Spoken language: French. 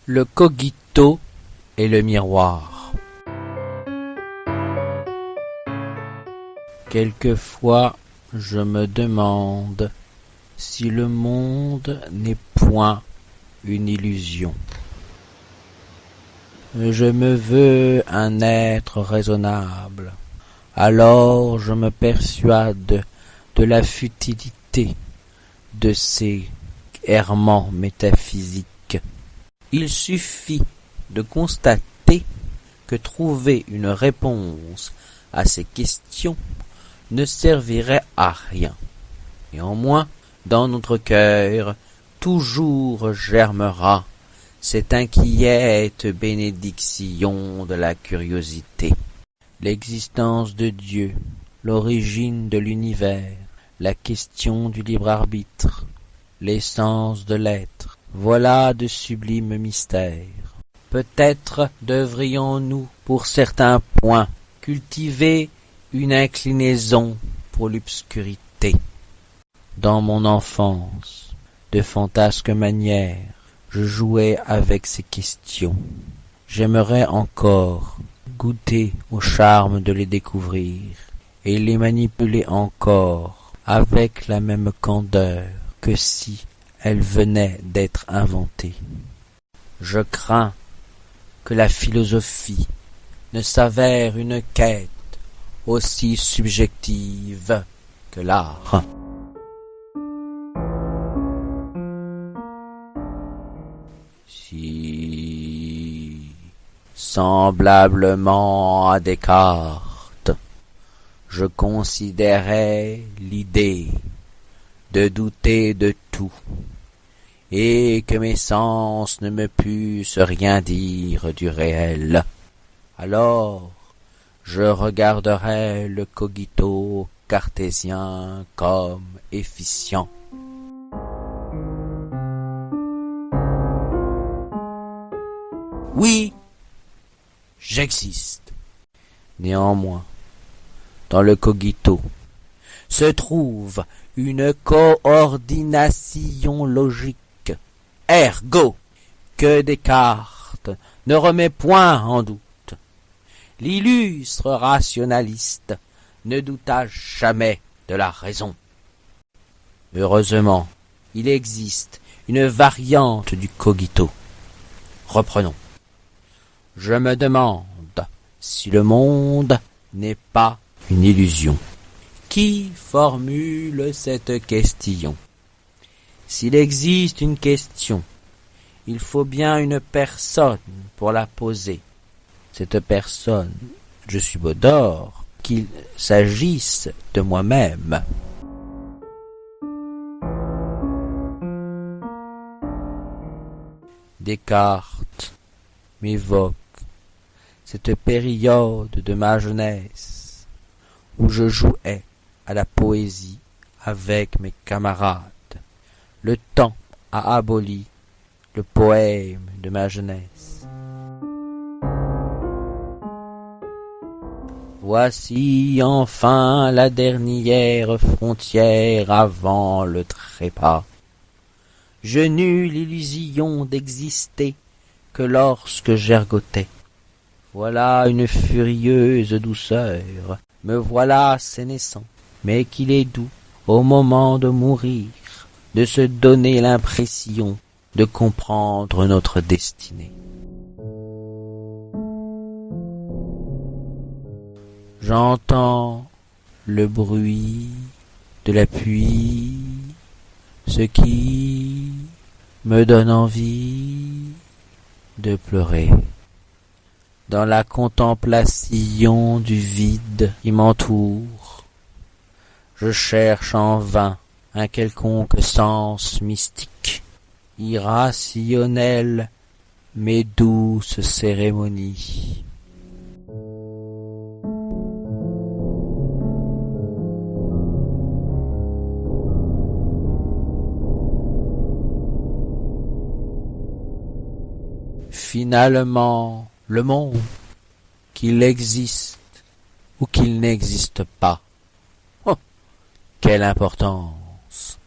Le cogito et le miroir. Quelquefois, je me demande si le monde n'est point une illusion. Je me veux un être raisonnable, alors je me persuade de la futilité de ces errements métaphysiques. Il suffit de constater que trouver une réponse à ces questions ne servirait à rien. Néanmoins, dans notre cœur, toujours germera cette inquiète bénédiction de la curiosité. L'existence de Dieu, l'origine de l'univers, la question du libre arbitre, l'essence de l'être, voilà de sublimes mystères. Peut-être devrions-nous, pour certains points, cultiver une inclinaison pour l'obscurité. Dans mon enfance, de fantasques manières, je jouais avec ces questions. J'aimerais encore goûter au charme de les découvrir et les manipuler encore avec la même candeur que si elles venaient d'être inventées. Je crains que la philosophie ne s'avère une quête aussi subjective que l'art. Si, semblablement à Descartes, je considérais l'idée de douter de tout, et que mes sens ne me pussent rien dire du réel, alors je regarderais le cogito cartésien comme efficient. Oui, j'existe. Néanmoins, dans le cogito se trouve une coordination logique, ergo, que Descartes ne remet point en doute. L'illustre rationaliste ne douta jamais de la raison. Heureusement, il existe une variante du cogito. Reprenons. Je me demande si le monde n'est pas une illusion. Qui formule cette question? S'il existe une question, il faut bien une personne pour la poser. Cette personne, je subodore qu'il s'agisse de moi-même. Descartes m'évoque cette période de ma jeunesse où je jouais à la poésie avec mes camarades. Le temps a aboli le poème de ma jeunesse. Voici enfin la dernière frontière avant le trépas. Je n'eus l'illusion d'exister que lorsque j'ergotais. Voilà une furieuse douceur, me voilà sénescent, mais qu'il est doux, au moment de mourir, de se donner l'impression de comprendre notre destinée. J'entends le bruit de la pluie, ce qui me donne envie de pleurer. Dans la contemplation du vide qui m'entoure, je cherche en vain un quelconque sens mystique, irrationnel mais douce cérémonie. Finalement, le monde, qu'il existe ou qu'il n'existe pas, oh, quelle importance!